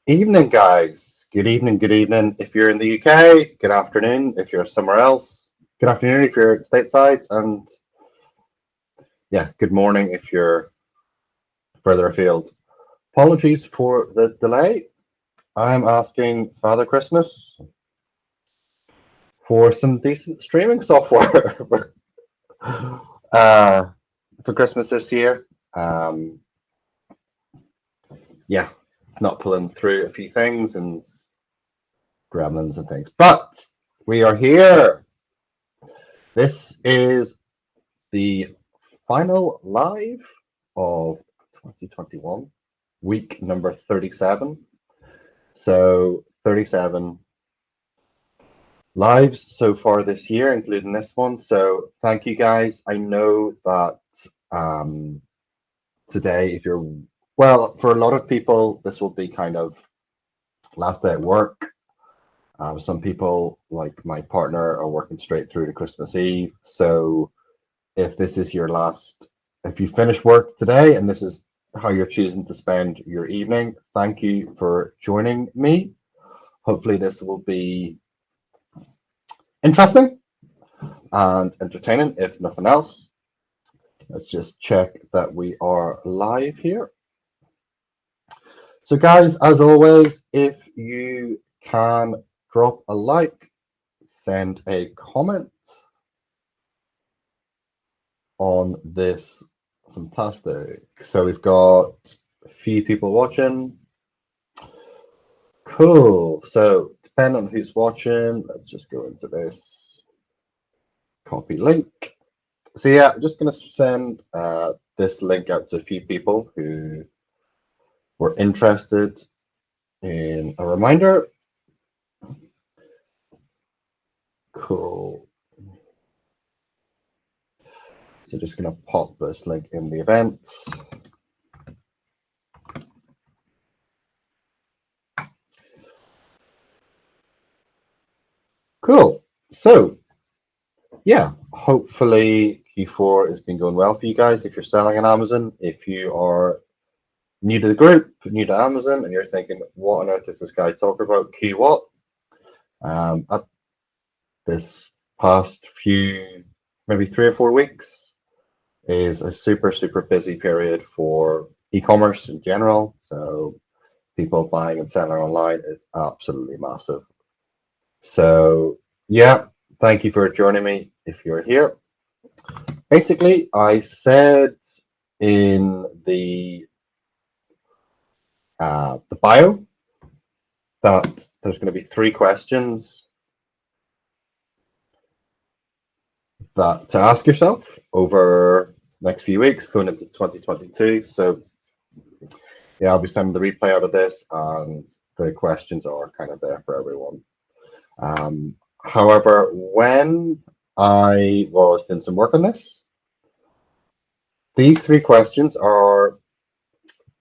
Evening, guys. Good evening, good evening. If you're in the UK, good afternoon. If you're somewhere else, good afternoon if you're stateside. And yeah, good morning if you're further afield. Apologies for the delay. I'm asking Father Christmas for some decent streaming software uh, for Christmas this year. Um, yeah, it's not pulling through a few things and gremlins and things, but we are here. This is the final live of 2021, week number 37. So 37 lives so far this year, including this one. So thank you guys. I know that um, today, if you're, well, for a lot of people, this will be kind of last day at work. Some people, like my partner, are working straight through to Christmas Eve. So if this is your last, if you finish work today and this is how you're choosing to spend your evening, thank you for joining me. Hopefully, this will be interesting and entertaining, if nothing else. Let's just check that we are live here. So, guys, as always, if you can drop a like, send a comment on this. Fantastic. So we've got a few people watching. Cool. So depending on who's watching, let's just go into this. Copy link. So yeah, I'm just going to send this link out to a few people who were interested in a reminder. Cool. So just going to pop this link in the event. Cool. So yeah, hopefully Q4 has been going well for you guys. If you're selling on Amazon, if you are new to the group, new to Amazon, and you're thinking, what on earth is this guy talking about? Q what? At this past few, maybe 3 or 4 weeks, is a super busy period for e-commerce in general. So people buying and selling online is absolutely massive. So yeah, thank you for joining me if you're here. Basically, I said in the bio that there's going to be 3 questions that to ask yourself over the next few weeks going into 2022. So yeah, I'll be sending the replay out of this, and the questions are kind of there for everyone. However, when I was doing some work on this, these 3 questions are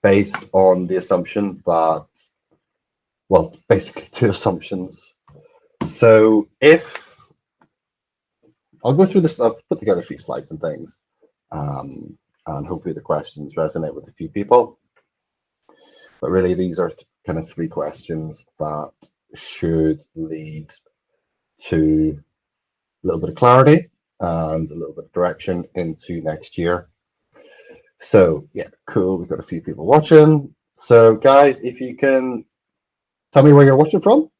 based on the assumption that, well, basically 2 assumptions. So if I'll go through this, I'll put together a few slides and things, and hopefully the questions resonate with a few people. But really, these are kind of 3 questions that should lead to a little bit of clarity and a little bit of direction into next year. So yeah, cool. We've got a few people watching. So guys, if you can tell me where you're watching from,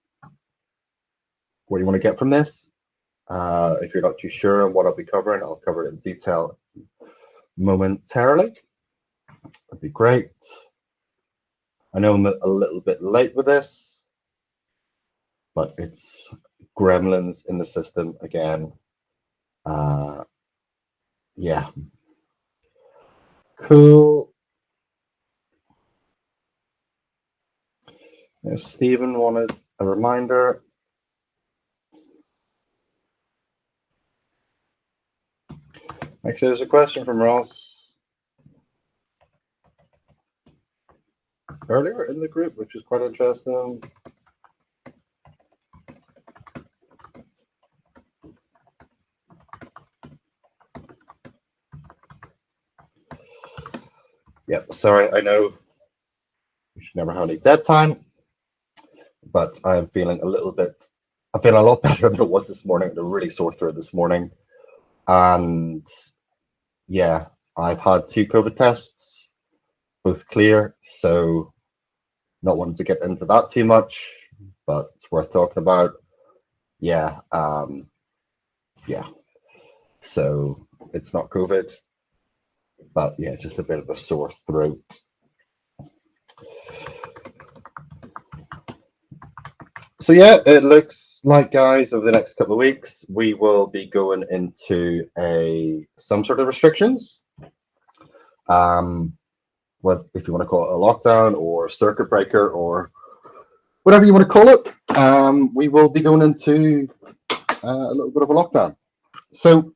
what you want to get from this. If you're not too sure on what I'll be covering, I'll cover it in detail momentarily. That'd be great. I know I'm a little bit late with this, but it's gremlins in the system again. Yeah, cool. Stephen wanted a reminder. Actually, there's a question from Ross earlier in the group, which is quite interesting. Yep, sorry, I know we should never have any dead time. but I'm feeling I'm feeling a lot better than it was this morning. I had a really sore throat this morning. And yeah, I've had 2 COVID tests, both clear. So not wanting to get into that too much, but it's worth talking about. Yeah, yeah. So it's not COVID, but yeah, just a bit of a sore throat. So yeah, it looks like, guys, over the next couple of weeks, we will be going into some sort of restrictions. What, if you want to call it a lockdown or circuit breaker or whatever you want to call it, we will be going into a little bit of a lockdown. So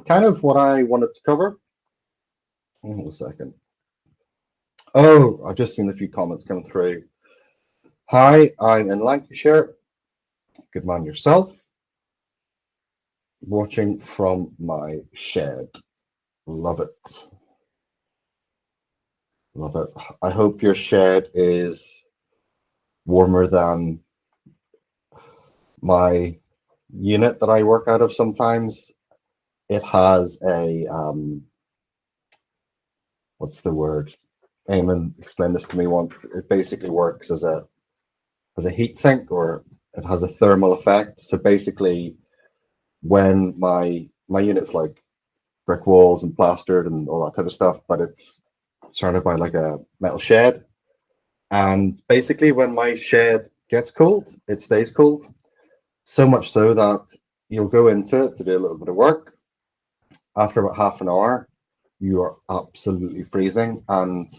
kind of what I wanted to cover. Hold on a second. Oh, I've just seen a few comments come through. Hi, I'm in Lancashire. Good man yourself. Watching from my shed. Love it. Love it. I hope your shed is warmer than my unit that I work out of sometimes. It has a, what's the word? Eamon explained this to me once. It basically works as a heat sink, or it has a thermal effect. So basically, when my unit's like brick walls and plastered and all that type of stuff, but it's surrounded by like a metal shed. And basically, when my shed gets cold, it stays cold. So much so that you'll go into it to do a little bit of work. After about half an hour, you are absolutely freezing, and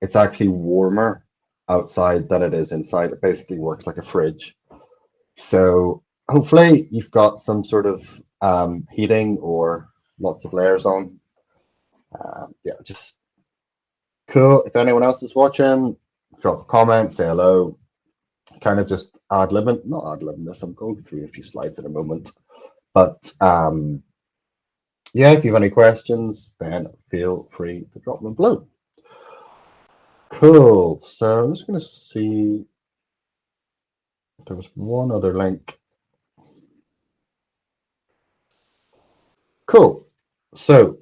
it's actually warmer outside than it is inside. It basically works like a fridge. So hopefully you've got some sort of heating or lots of layers on. Yeah, just cool. If anyone else is watching, drop a comment, say hello. Kind of just ad-libbing, not ad-libbing this. I'm going through a few slides in a moment. But yeah, if you have any questions, then feel free to drop them below. Cool. So I'm just going to see if there was one other link. Cool. So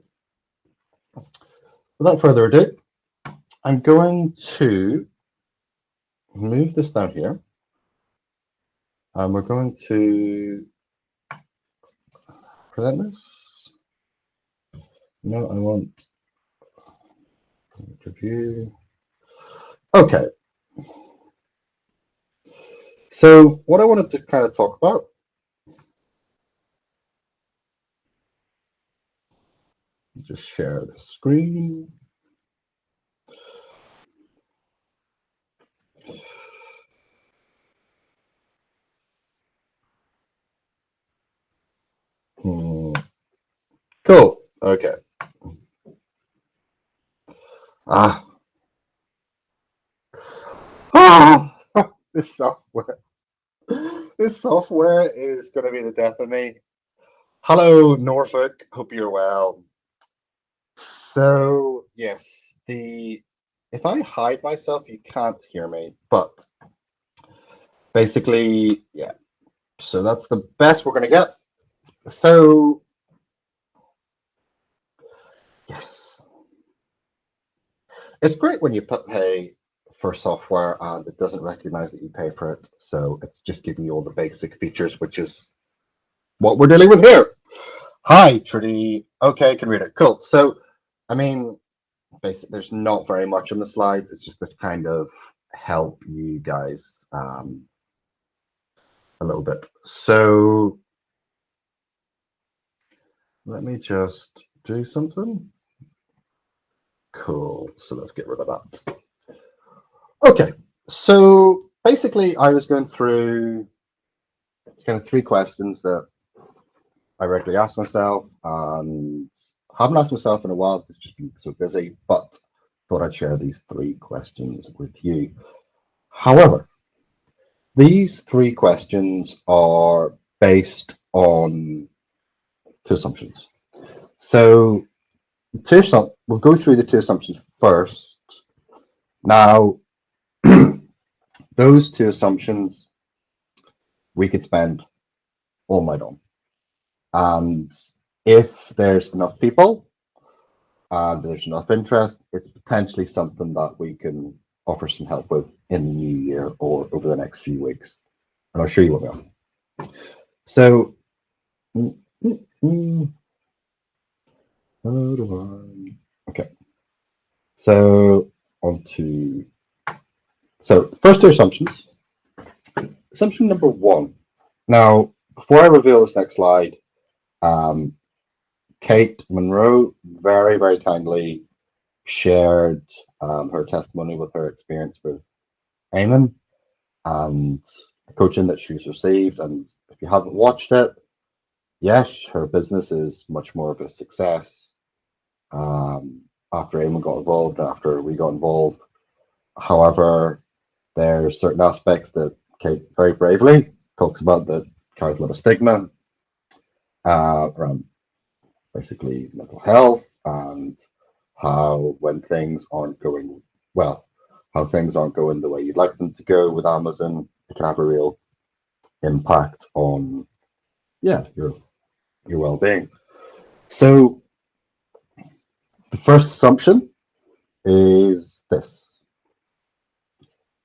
without further ado, I'm going to move this down here. And we're going to present this. No, I want review. Okay. So what I wanted to kind of talk about, just share the screen. Cool. Okay. Ah. This software. This software is going to be the death of me. Hello, Norfolk. Hope you're well. So yes, if I hide myself, you can't hear me. But basically, yeah. So that's the best we're going to get. So yes, it's great when you pay for software and it doesn't recognize that you pay for it. So it's just giving you all the basic features, which is what we're dealing with here. Hi, Trudy. Okay, I can read it. Cool. So, I mean, basically, there's not very much on the slides. It's just to kind of help you guys a little bit. So let me just do something. Cool. So let's get rid of that. Okay. So basically, I was going through kind of 3 questions that I regularly ask myself, and haven't asked myself in a while because it's just been so busy, but thought I'd share these 3 questions with you. However, these 3 questions are based on 2 assumptions. So we'll go through the 2 assumptions first. Now, those two assumptions we could spend all night on. And if there's enough people and there's enough interest, it's potentially something that we can offer some help with in the new year or over the next few weeks. And I'll show you what they are. So, okay. So first two assumptions. Assumption number one. Now, before I reveal this next slide, Kate Monroe very, very kindly shared her testimony with her experience with Eamon and the coaching that she's received. And if you haven't watched it, yes, her business is much more of a success after Eamon got involved, after we got involved. However, there's certain aspects that Kate very bravely talks about that carries a lot of stigma around basically mental health and how when things aren't going well, how things aren't going the way you'd like them to go with Amazon, it can have a real impact on your well-being. So the first assumption is this.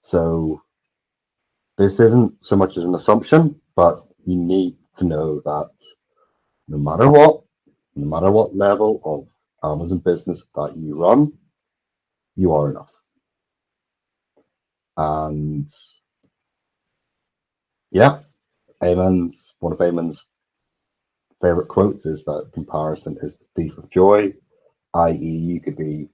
So this isn't so much as an assumption, but you need to know that no matter what level of Amazon business that you run, you are enough. And yeah, one of Eamon's favorite quotes is that comparison is the thief of joy, i.e., you could be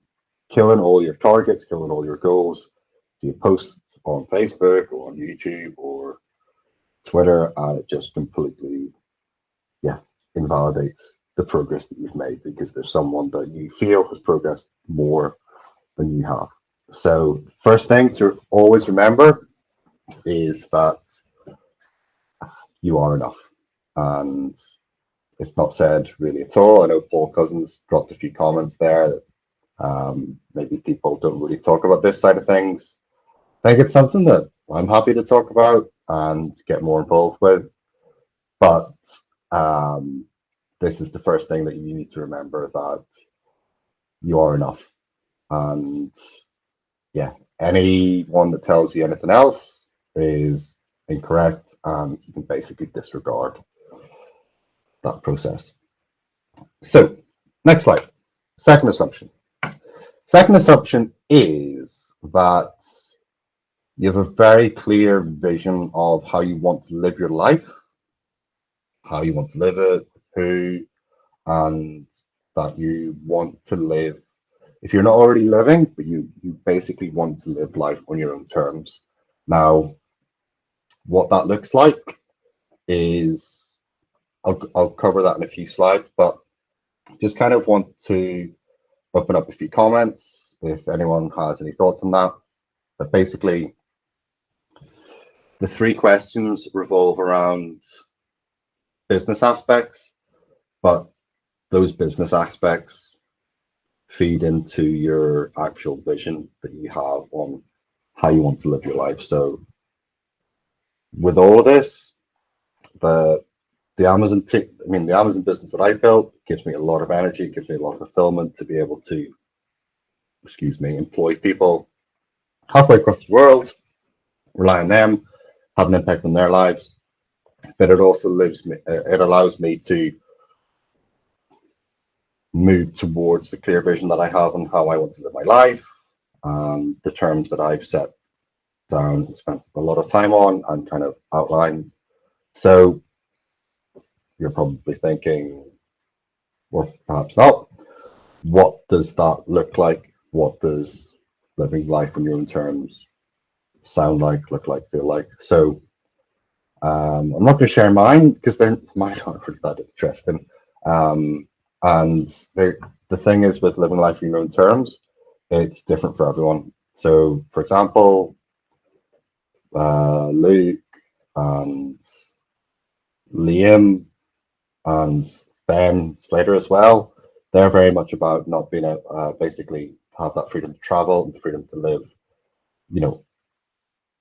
killing all your targets, killing all your goals. So you post on Facebook or on YouTube or Twitter, and it just completely, invalidates the progress that you've made because there's someone that you feel has progressed more than you have. So, first thing to always remember is that you are enough. And it's not said really at all. I know Paul Cousins dropped a few comments there that maybe people don't really talk about this side of things. I think it's something that I'm happy to talk about and get more involved with. But this is the first thing that you need to remember, that you are enough. And anyone that tells you anything else is incorrect, and you can basically disregard that process. So, next slide. Second assumption. Second assumption is that you have a very clear vision of how you want to live your life, how you want to live it, who, and that you want to live. If you're not already living, but you basically want to live life on your own terms. Now, what that looks like is, I'll cover that in a few slides, but just kind of want to open up a few comments if anyone has any thoughts on that. But basically, the three questions revolve around business aspects, but those business aspects feed into your actual vision that you have on how you want to live your life. So with all of this, the Amazon business that I built gives me a lot of energy, it gives me a lot of fulfillment to be able to, employ people halfway across the world, rely on them, have an impact on their lives. But it also it allows me to move towards the clear vision that I have on how I want to live my life, and the terms that I've set down and spent a lot of time on and kind of outlined. So you're probably thinking, or perhaps not, what does that look like? What does living life on your own terms sound like, look like, feel like? So I'm not going to share mine because mine aren't really that interesting. And the thing is, with living life on your own terms, it's different for everyone. So, for example, Luke and Liam and Ben Slater as well, they're very much about not being basically have that freedom to travel and the freedom to live,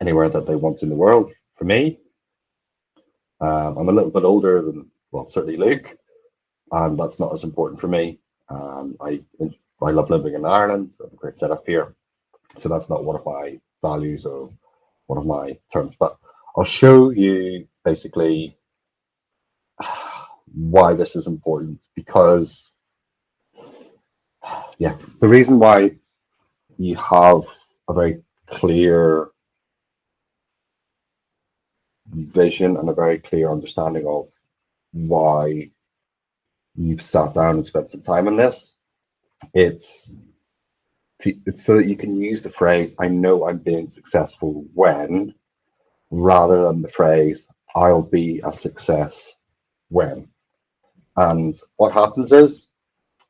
anywhere that they want in the world. For me, I'm a little bit older than, well, certainly Luke, and that's not as important for me. I love living in Ireland. I have a great setup here, so that's not one of my values or one of my terms. But I'll show you basically why this is important, because yeah, the reason why you have a very clear vision and a very clear understanding of why you've sat down and spent some time on this. It's so that you can use the phrase, I know I'm being successful when, rather than the phrase, I'll be a success when. And what happens is,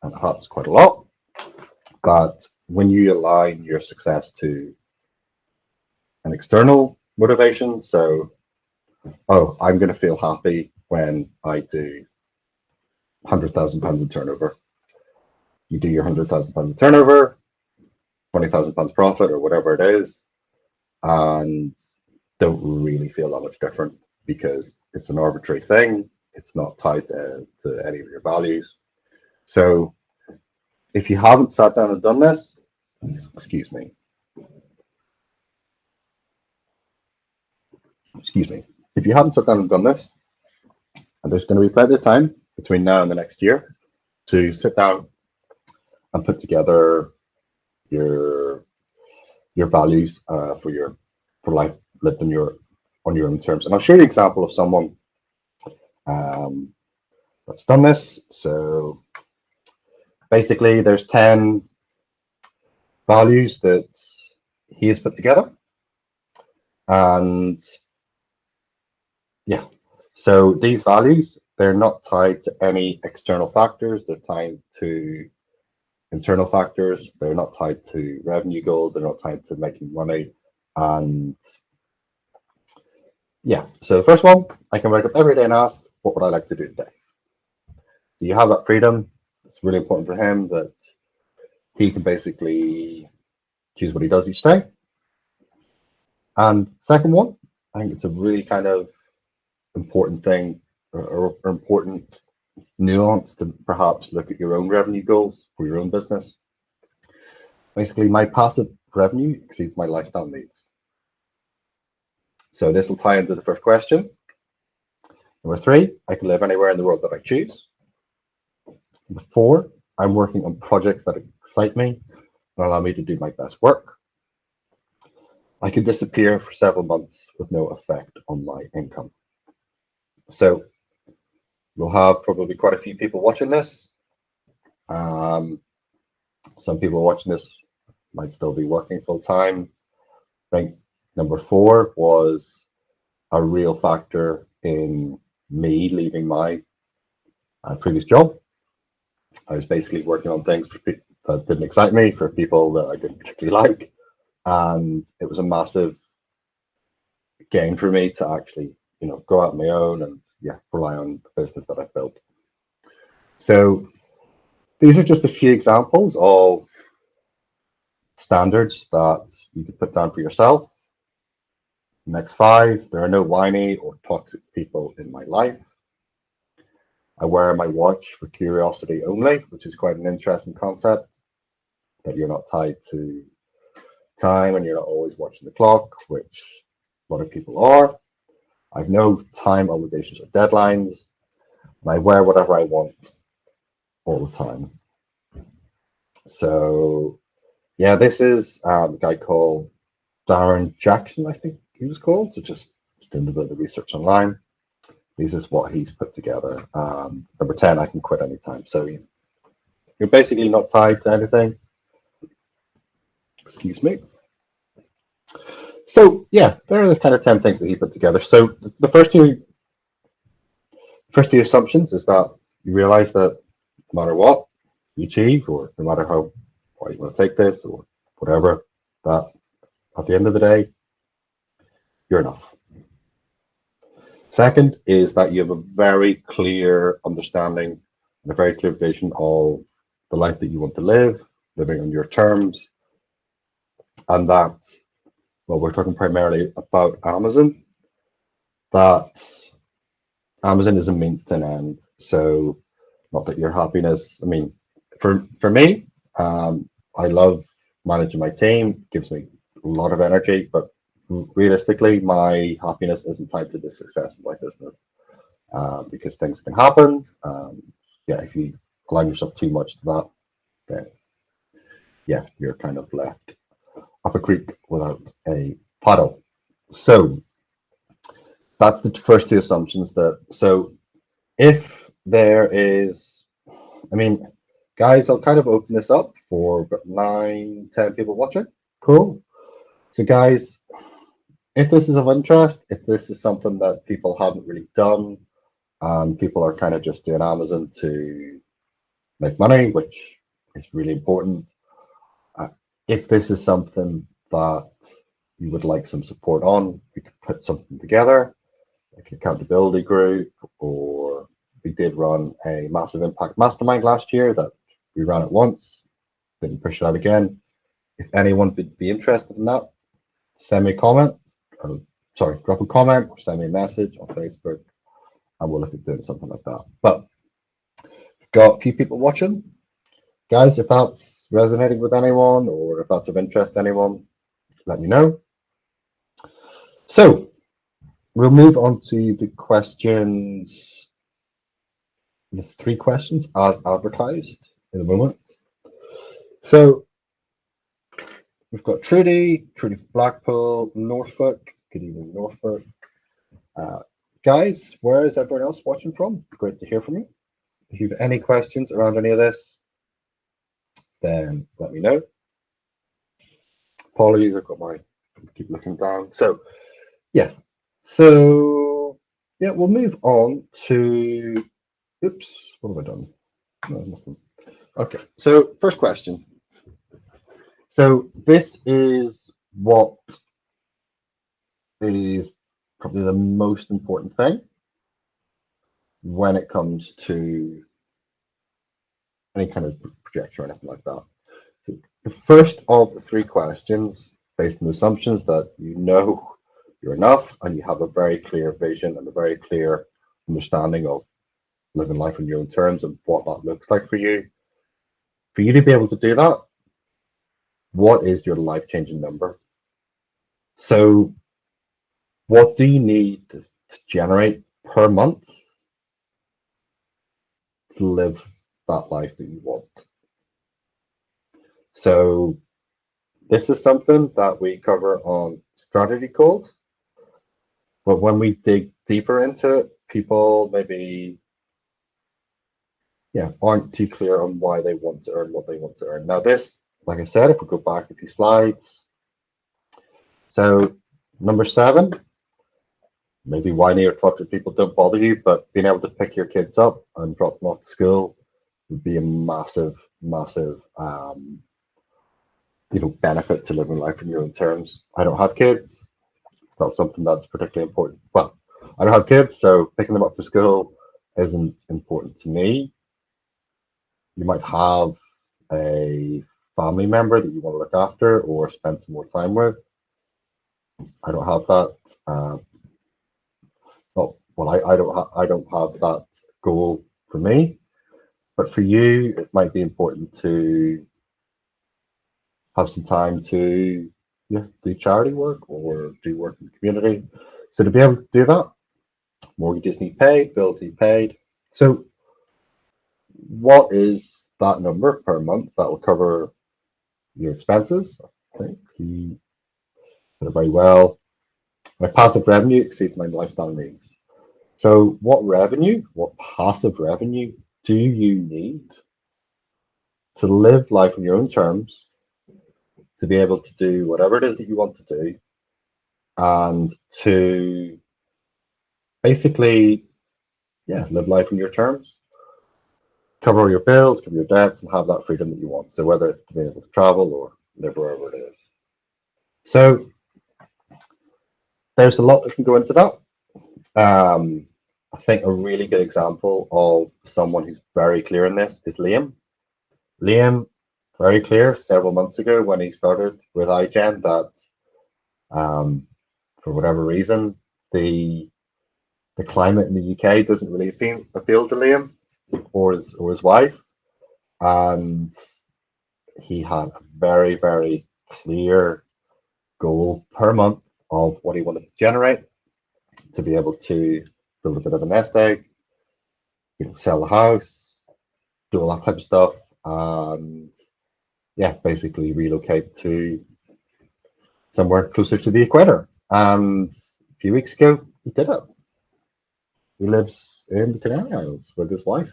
and it happens quite a lot, that when you align your success to an external motivation, so, oh, I'm going to feel happy when I do £100,000 in turnover. You do your £100,000 in turnover, £20,000 profit, or whatever it is, and don't really feel that much different because it's an arbitrary thing. It's not tied to any of your values. So if you haven't sat down and done this, excuse me, if you haven't sat down and done this, and there's going to be plenty of time between now and the next year to sit down and put together your values for life lived on your own terms. And I'll show you an example of someone that's done this. So basically, there's 10 values that he has put together, and yeah, so these values, they're not tied to any external factors. They're tied to internal factors. They're not tied to revenue goals. They're not tied to making money. And yeah, so the first one, I can wake up every day and ask, what would I like to do today? So you have that freedom. It's really important for him that he can basically choose what he does each day. And second one, I think it's a really kind of important thing or important nuance to perhaps look at your own revenue goals for your own business. Basically, my passive revenue exceeds my lifestyle needs. So this will tie into the first question. Number 3, I can live anywhere in the world that I choose. Number 4, I'm working on projects that excite me and allow me to do my best work. I can disappear for several months with no effect on my income. So you'll have probably quite a few people watching this. Some people watching this might still be working full time. I think number 4 was a real factor in me leaving my previous job. I was basically working on things that didn't excite me, for people that I didn't particularly like, and it was a massive gain for me to actually, go out on my own and rely on the business that I've built. So these are just a few examples of standards that you can put down for yourself. Next 5, there are no whiny or toxic people in my life. I wear my watch for curiosity only, which is quite an interesting concept, that you're not tied to time and you're not always watching the clock, which a lot of people are. I have no time obligations or deadlines, and I wear whatever I want all the time. So yeah, this is a guy called Darren Jackson, I think he was called. So just doing a bit of research online. This is what he's put together. Number 10, I can quit anytime. So you're basically not tied to anything. Excuse me. So yeah, there are the kind of 10 things that he put together. So the first few assumptions is that you realize that no matter what you achieve, or no matter how far you want to take this or whatever, that at the end of the day, you're enough. Second is that you have a very clear understanding and a very clear vision of the life that you want to live, living on your terms, and that well, we're talking primarily about Amazon, that Amazon is a means to an end. So not that your happiness, I mean, for me, I love managing my team, gives me a lot of energy, but realistically, my happiness isn't tied to the success of my business, because things can happen. Yeah, if you align yourself too much to that, then yeah, you're kind of left up a creek without a paddle. So that's the first two assumptions that, so if there is, I mean, guys, I'll kind of open this up for about 9, 10 people watching. Cool. So guys, if this is of interest, if this is something that people haven't really done, and people are kind of just doing Amazon to make money, which is really important. Uh, if this is something that you would like some support on, we could put something together, like an accountability group, or we did run a massive impact mastermind last year that we ran it once, didn't push it out again. If anyone would be interested in that, send me a comment, or, sorry, drop a comment or send me a message on Facebook, and we'll look at doing something like that. But got a few people watching. Guys, if that's resonating with anyone or if that's of interest to anyone, let me know. So we'll move on to the questions, the 3 questions as advertised in a moment. So we've got Trudy from Blackpool, Norfolk. Good evening, Norfolk. Uh, Guys, where is everyone else watching from? Great to hear from you. If you have any questions around any of this, then let me know. Apologies, I've got my, keep looking down. So yeah, so yeah, we'll move on to, oops, what have I done? No, nothing. Okay, so first question. So this is what is probably the most important thing when it comes to any kind of projection or anything like that. So the first of the 3 questions, based on the assumptions that you know you're enough and you have a very clear vision and a very clear understanding of living life on your own terms and what that looks like for you. For you to be able to do that, what is your life-changing number? So what do you need to generate per month to live that life that you want? So this is something that we cover on strategy calls, but when we dig deeper into it, people maybe aren't too clear on why they want to earn what they want to earn. Now this, like I said, if we go back a few slides, so number 7, maybe whiny or toxic people don't bother you, but being able to pick your kids up and drop them off to school would be a massive, massive, benefit to living life on your own terms. I don't have kids. It's not something that's particularly important. Well, I don't have kids, so picking them up for school isn't important to me. You might have a family member that you want to look after or spend some more time with. I don't have that. Well, I don't have that goal for me, but for you, it might be important to have some time to do charity work or do work in the community. So to be able to do that, mortgages need paid, bills need paid. So what is that number per month that will cover your expenses? I think you put it very well. My passive revenue exceeds my lifestyle needs. So what passive revenue do you need to live life on your own terms, to be able to do whatever it is that you want to do, and to basically, live life on your terms, cover all your bills, cover your debts, and have that freedom that you want. So whether it's to be able to travel or live wherever it is. So there's a lot that can go into that. I think a really good example of someone who's very clear in this is Liam. Liam, very clear several months ago when he started with iGen that For whatever reason, the climate in the UK doesn't really appeal to Liam or his wife, and he had a very, very clear goal per month of what he wanted to generate to be able to build a bit of a nest egg, sell the house, do all that type of stuff, and yeah, basically relocate to somewhere closer to the equator. And a few weeks ago, he did it. He lives in the Canary Islands with his wife.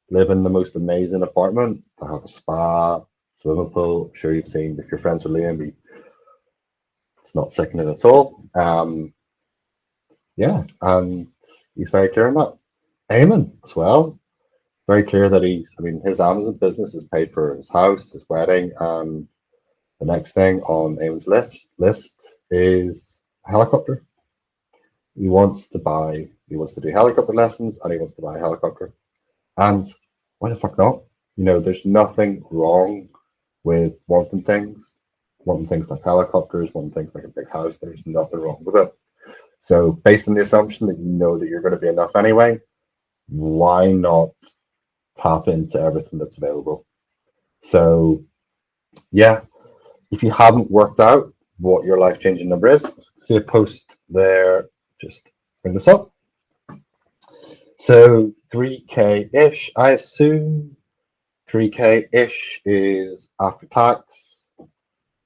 Live in the most amazing apartment. They have a spa, swimming pool. I'm sure you've seen if you're friends with Liam. It's not sickening at all. Yeah, and he's very clear on that. Eamon as well. Very clear that his Amazon business is paid for his house, his wedding, and the next thing on Eamon's list is a helicopter. He wants to do helicopter lessons, and he wants to buy a helicopter. And why the fuck not? There's nothing wrong with wanting things like helicopters, wanting things like a big house. There's nothing wrong with it. So based on the assumption that you know that you're going to be enough anyway, why not tap into everything that's available? So yeah, if you haven't worked out what your life-changing number is, see a post there, just bring this up. So 3K-ish, I assume 3K-ish is after tax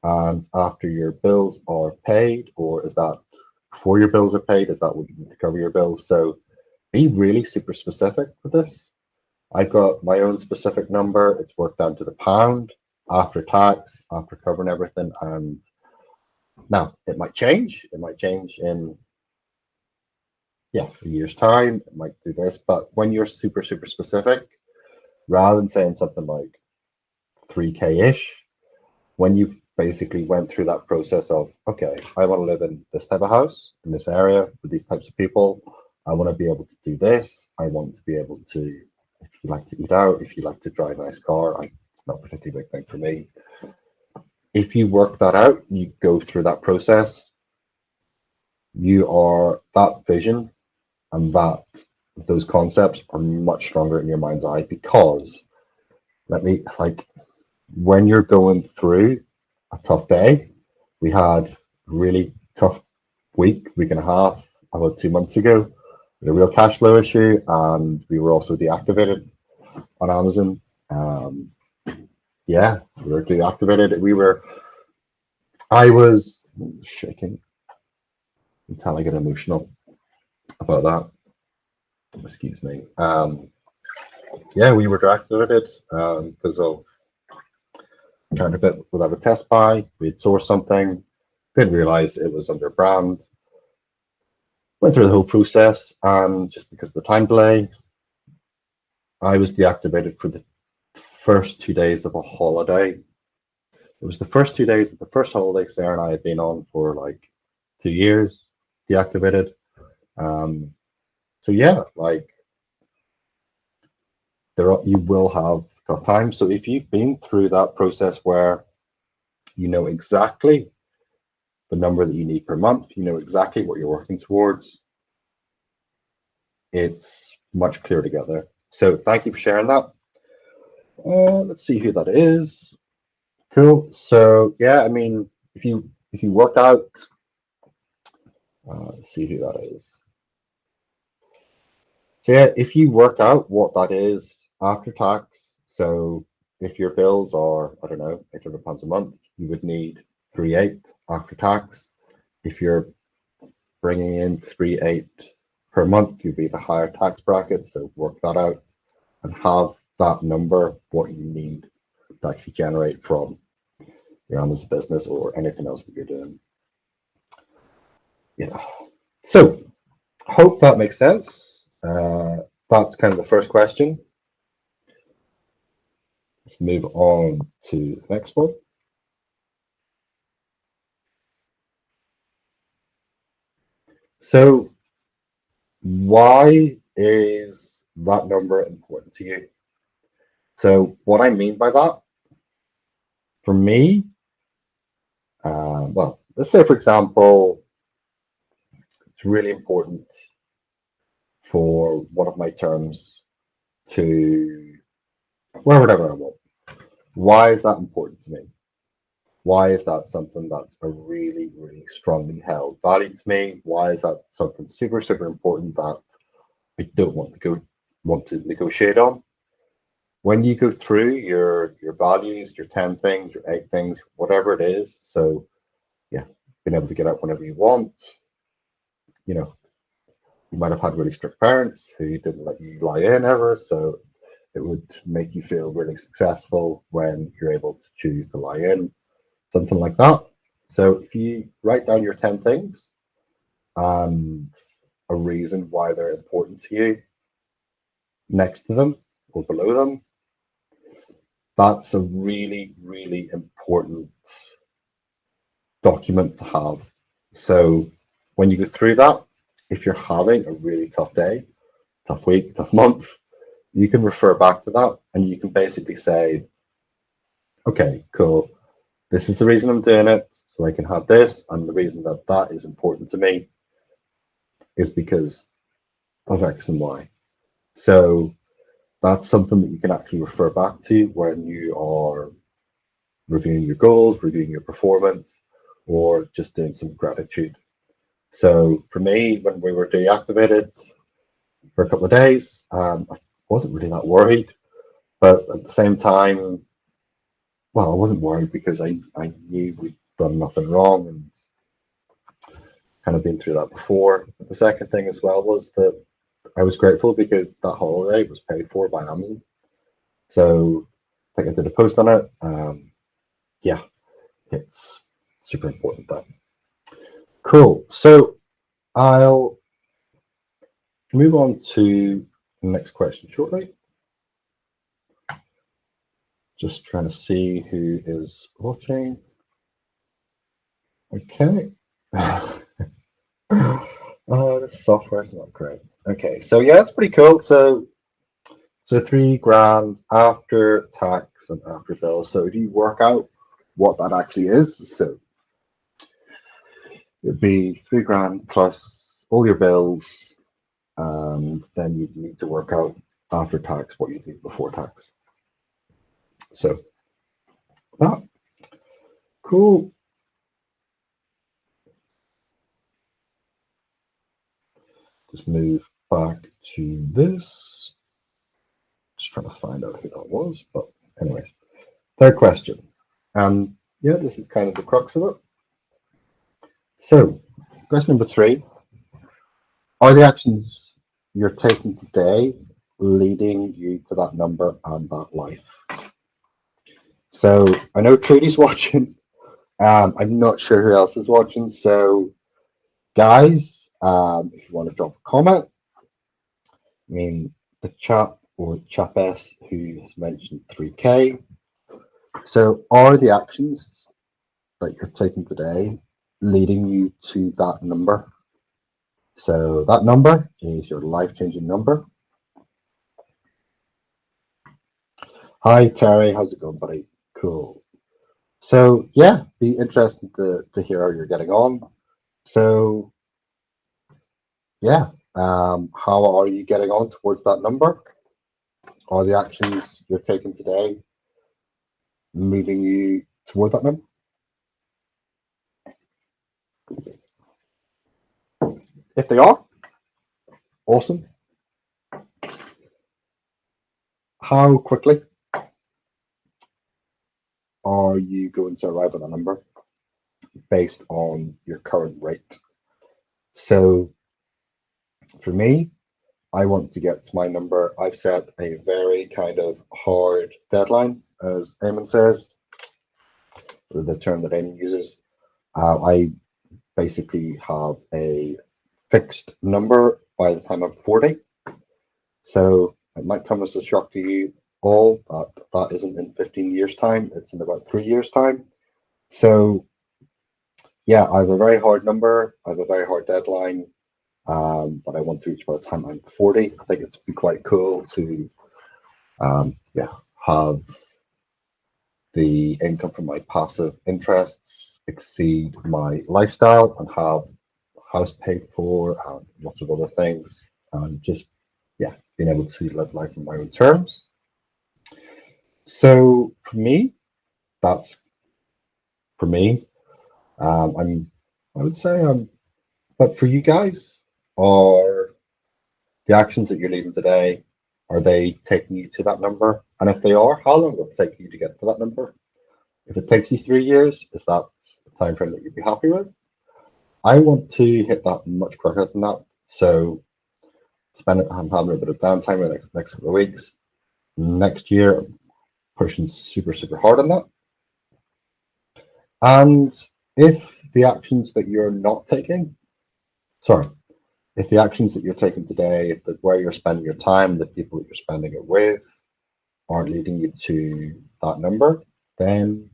and after your bills are paid, or is that before your bills are paid? Is that what you need to cover your bills? So be really super specific with this. I've got my own specific number. It's worked down to the pound after tax, after covering everything. And now it might change. It might change in a year's time. It might do this. But when you're super, super specific, rather than saying something like 3K-ish, when you basically went through that process of, okay, I want to live in this type of house, in this area, with these types of people. I want to be able to do this. I want to be able to, if you like to eat out, if you like to drive a nice car, it's not a particularly big thing for me. If you work that out, you go through that process, that vision and those concepts are much stronger in your mind's eye, because when you're going through a tough day, we had a really tough week and a half about 2 months ago with a real cash flow issue, and we were also deactivated on Amazon. We were deactivated. I was shaking until I get emotional about that. Excuse me. We were deactivated because of trying to bit without a test buy. We had sourced something, didn't realize it was under brand. Went through the whole process, and just because of the time delay, I was deactivated for the first 2 days of a holiday. It was the first 2 days of the first holiday Sarah and I had been on for like 2 years, deactivated. You will have tough times. So if you've been through that process where you know exactly the number that you need per month, you know exactly what you're working towards, it's much clearer together. So thank you for sharing that. Let's see who that is. Cool. So if you work out, let's see who that is. So if you work out what that is after tax, so if your bills are, I don't know, £800 a month, you would need 3.8 after tax. If you're bringing in 3.8 per month, you'd be the higher tax bracket. So work that out and have that number, what you need to actually generate from your Amazon business or anything else that you're doing. So hope that makes sense. That's kind of the first question. Let's move on to the next one. So why is that number important to you? So what I mean by that, for me, let's say, for example, it's really important for one of my terms to wear whatever I want. Why is that important to me? Why is that something that's a really, really strongly held value to me? Why is that something super, super important that I don't want to negotiate on? When you go through your values, your 10 things, your 8 things, whatever it is, so yeah, being able to get up whenever you want, you know, you might have had really strict parents who didn't let you lie in ever, so it would make you feel really successful when you're able to choose to lie in, something like that. So if you write down your 10 things and a reason why they're important to you next to them or below them, that's a really, really important document to have. So when you go through that, if you're having a really tough day, tough week, tough month, you can refer back to that and you can basically say, okay, cool. This is the reason I'm doing it. So I can have this. And the reason that that is important to me is because of X and Y. So that's something that you can actually refer back to when you are reviewing your goals, reviewing your performance, or just doing some gratitude. So for me, when we were deactivated for a couple of days, I wasn't really that worried. But at the same time, well, I wasn't worried because I knew we'd done nothing wrong and kind of been through that before. But the second thing as well was that I was grateful because that holiday was paid for by Amazon. So I think I did a post on it. Yeah, it's super important that. Cool. So I'll move on to the next question shortly. Just trying to see who is watching. Okay. Oh, the software is not great. Okay, so yeah, it's pretty cool. So 3 grand after tax and after bills. So if you work out what that actually is, so it'd be 3 grand plus all your bills, and then you need to work out after tax what you do before tax. So that cool. Just move back to this. Just trying to find out who that was, but anyways, third question. Yeah, this is kind of the crux of it. So, question number 3: are the actions you're taking today leading you to that number and that life? So I know Trudy's watching. I'm not sure who else is watching. So guys, if you want to drop a comment, I mean the chap or chap S who has mentioned 3K. So are the actions that you're taking today leading you to that number? So that number is your life-changing number. Hi Terry, how's it going, buddy? Cool. So yeah, be interested to hear how you're getting on. So yeah, how are you getting on towards that number? Are the actions you're taking today moving you toward that number? If they are, awesome. How quickly are you going to arrive at that number based on your current rate? So for me, I want to get to my number. I've set a very kind of hard deadline, as Eamon says, the term that Eamon uses. I basically have a fixed number by the time I'm 40. So it might come as a shock to you all that that isn't in 15 years' time, it's in about 3 years' time. So yeah, I have a very hard number, I have a very hard deadline that I want to reach by the time I'm 40. I think it's be quite cool to yeah, have the income from my passive interests exceed my lifestyle and have a house paid for and lots of other things, and just, yeah, being able to live life on my own terms. So for me, that's for me. I would say but for you guys, are the actions that you're leading today, are they taking you to that number? And if they are, how long will it take you to get to that number? If it takes you 3 years, is that the time frame that you'd be happy with? I want to hit that much quicker than that. So I'm having a bit of downtime in the next couple of weeks. Next year, pushing super, super hard on that. And if the actions that you're not taking, sorry, if the actions that you're taking today, if the where you're spending your time, the people that you're spending it with aren't leading you to that number, then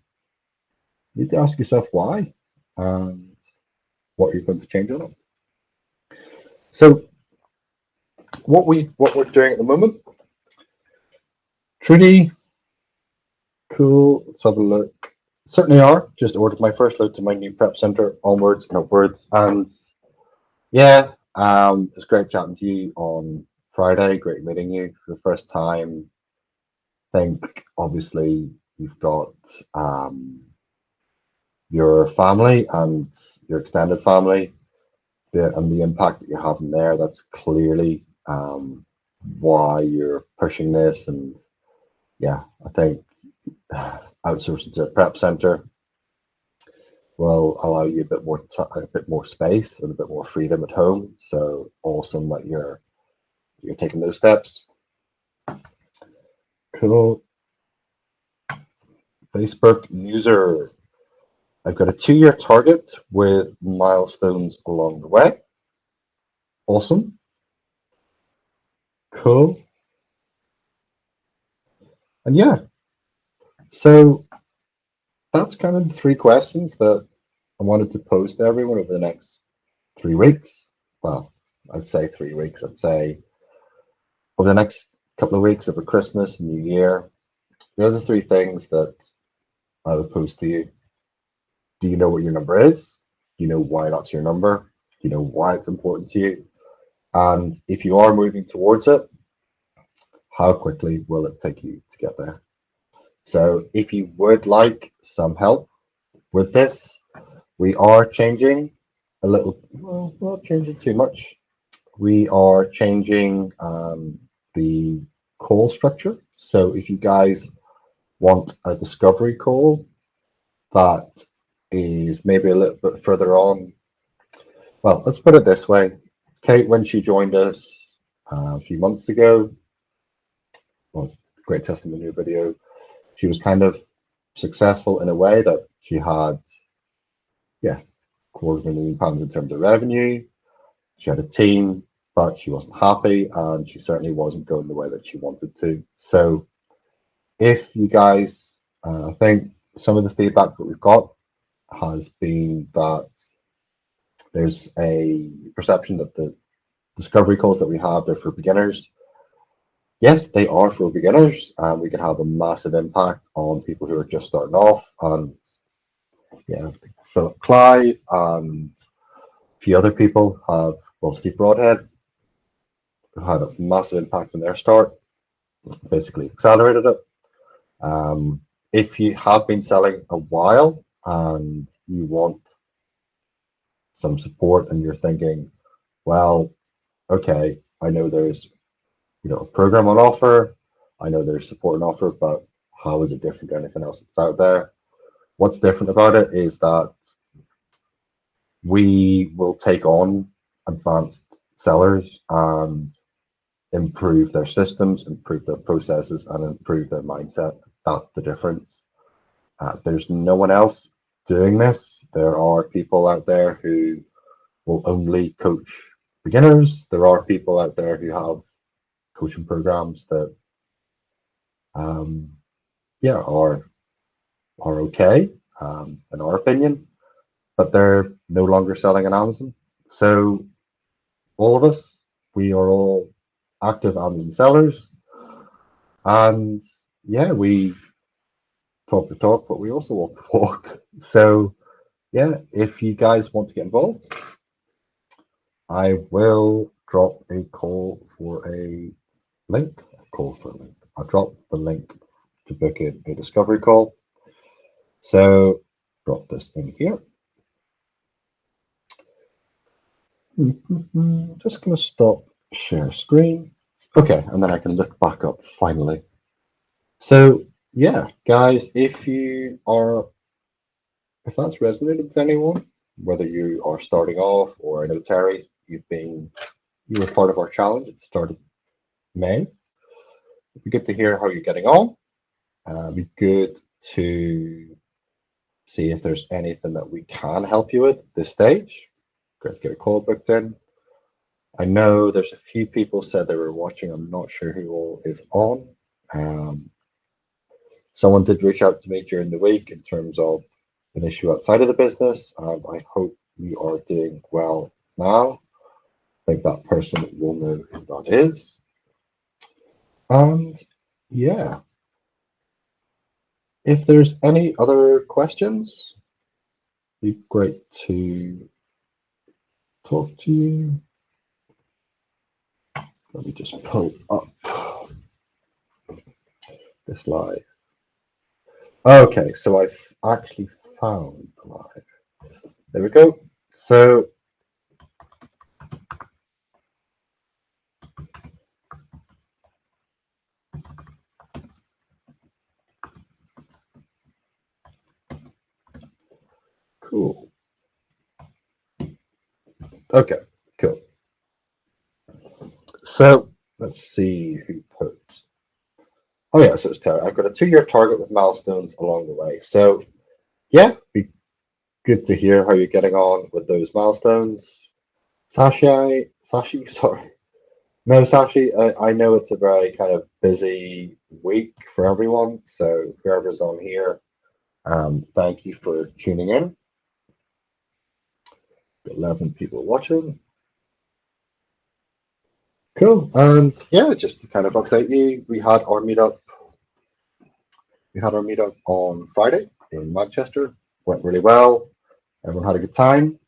you need to ask yourself why and what you're going to change on it. So what we're doing at the moment, pretty cool. Let's have a look. Certainly are. Just ordered my first load to my new prep center, onwards and upwards. And yeah, it's great chatting to you on Friday. Great meeting you for the first time. I think obviously you've got your family and your extended family, and the impact that you're having there. That's clearly why you're pushing this. And yeah, I think outsourcing to a prep center will allow you a bit more space and a bit more freedom at home. So awesome that you're taking those steps. Cool. Facebook user. I've got a 2-year target with milestones along the way. Awesome. Cool. And yeah, so that's kind of the 3 questions that I wanted to pose to everyone over the next 3 weeks. Well, I'd say 3 weeks. I'd say over the next couple of weeks over Christmas and New Year. Here are the 3 things that I would pose to you. Do you know what your number is? Do you know why that's your number? Do you know why it's important to you? And if you are moving towards it, how quickly will it take you to get there? So if you would like some help with this, we are changing a little, well, not changing too much. We are changing the call structure. So if you guys want a discovery call that is maybe a little bit further on, well, let's put it this way. Kate, when she joined us a few months ago, well, great testimonial video, she was kind of successful in a way that she had, yeah, £250,000 in terms of revenue. She had a team, but she wasn't happy, and she certainly wasn't going the way that she wanted to. So if you guys, I think some of the feedback that we've got has been that there's a perception that the discovery calls that we have, they're for beginners. Yes, they are for beginners, and we can have a massive impact on people who are just starting off. And yeah, Philip Clive and a few other people have, well, Steve Broadhead, who had a massive impact on their start, basically accelerated it. If you have been selling a while and you want some support and you're thinking, well, okay, I know there's a program on offer, I know there's support on offer, but how is it different to anything else that's out there? What's different about it is that we will take on advanced sellers and improve their systems, improve their processes, and improve their mindset. That's the difference. There's no one else doing this. There are people out there who will only coach beginners. There are people out there who have coaching programs that, yeah, are okay, in our opinion, but they're no longer selling on Amazon. So all of us, we are all active Amazon sellers, and yeah, we talk the talk, but we also walk the walk. So yeah, if you guys want to get involved, I will drop a call for a link. I'll drop the link to book in a discovery call. So drop this in here. Just going to stop share screen. Okay, and then I can look back up finally. So yeah, guys, if that's resonated with anyone, whether you are starting off or I know Terry, you were part of our challenge. It started May. It'd be good to hear how you're getting on. It'd be good to see if there's anything that we can help you with at this stage. Great to get a call booked in. I know there's a few people said they were watching. I'm not sure who all is on. Um, Someone did reach out to me during the week in terms of an issue outside of the business. I hope you are doing well now. I think that person will know who that is. And yeah, if there's any other questions, it'd be great to talk to you. Let me just pull up this live. Okay, so I've actually found the live. There we go. So cool. Okay, cool. So let's see who put. Oh yeah, so it's Terry. I've got a 2-year target with milestones along the way. So yeah, be good to hear how you're getting on with those milestones. Sashi, sorry. No, Sashi, I know it's a very kind of busy week for everyone. So whoever's on here, thank you for tuning in. 11 people watching. Cool. And yeah, just to kind of update you, we had our meetup on Friday in Manchester. Went really well. Everyone had a good time,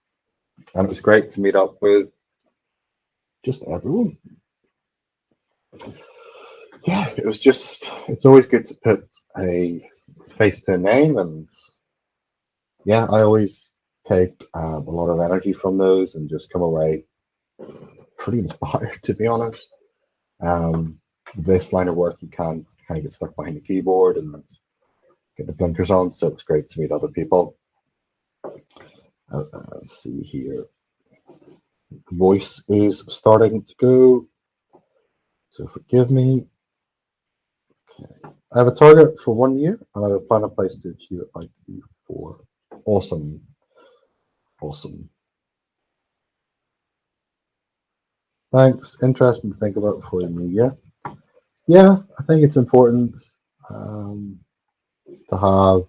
and it was great to meet up with just everyone. Yeah, it's always good to put a face to a name, and yeah, I always take a lot of energy from those and just come away pretty inspired, to be honest. This line of work, you can kind of get stuck behind the keyboard and get the blinkers on, so it's great to meet other people. Let's see here. Voice is starting to go, so forgive me. Okay. I have a target for 1 year, and I have a plan in place to achieve it by Q4. Awesome, awesome. Thanks. Interesting to think about for the new year. Yeah, I think it's important to have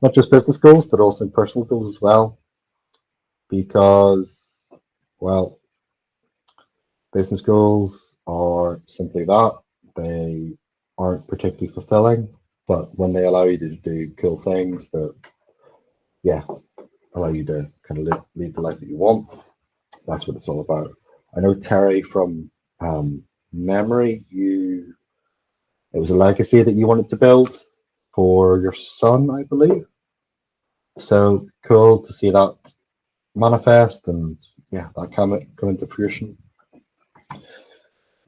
not just business goals, but also personal goals as well, because, well, business goals are simply that. They aren't particularly fulfilling, but when they allow you to do cool things that, yeah, allow you to kind of lead the life that you want, that's what it's all about. I know Terry from memory, it was a legacy that you wanted to build for your son, I believe. So cool to see that manifest and yeah, that come into fruition.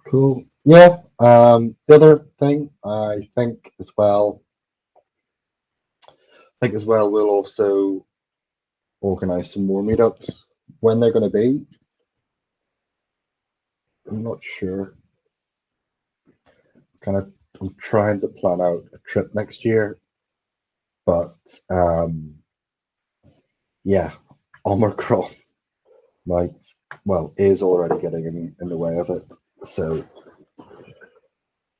Cool. Yeah. The other thing I think as well, we'll also organize some more meetups. When they're going to be, I'm not sure. Kind of, I'm trying to plan out a trip next year, but yeah, Omicron might, is already getting in the way of it. So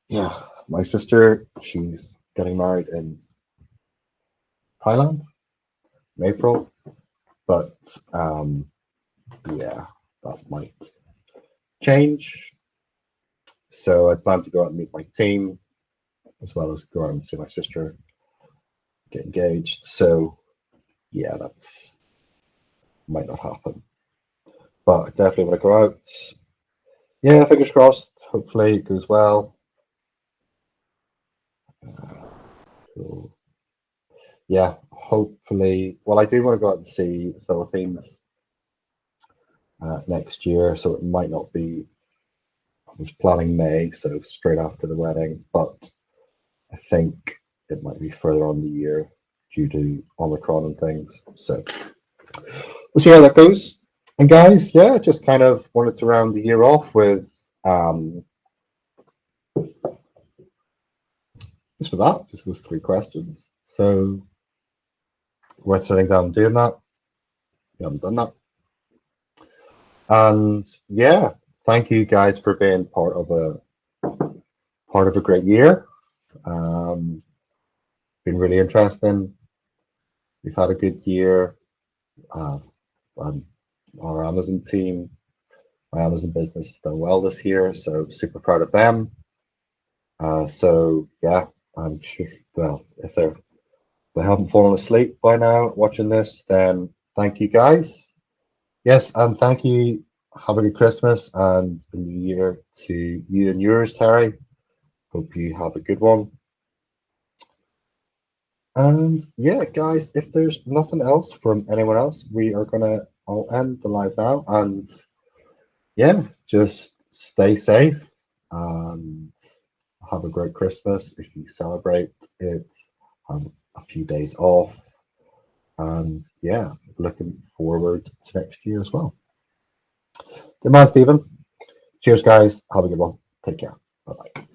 yeah, my sister, she's getting married in Thailand in April, but yeah, that might change. So I plan to go out and meet my team, as well as go out and see my sister get engaged. So yeah, that's might not happen. But I definitely want to go out. Yeah, fingers crossed. Hopefully it goes well. Cool. Yeah, hopefully. Well, I do want to go out and see the Philippines next year, so it might not be. I was planning May, so straight after the wedding, but I think it might be further on the year due to Omicron and things. So we'll see how that goes. And guys, yeah, just kind of wanted to round the year off with just with that, just those three questions. So worth sitting down and doing that. You haven't done that. And yeah, thank you guys for being part of a great year. Been really interesting. We've had a good year. Uh, and our Amazon team, my Amazon business has done well this year, so super proud of them. So yeah, I'm sure. Well, if they haven't fallen asleep by now watching this, then thank you guys. Yes, and thank you. Have a good Christmas and a new year to you and yours, Terry. Hope you have a good one. And yeah, guys, if there's nothing else from anyone else, I'll end the live now. And yeah, just stay safe and have a great Christmas. If you celebrate it, have a few days off. And yeah, looking forward to next year as well. Good man, Stephen. Cheers, guys. Have a good one. Take care. Bye bye.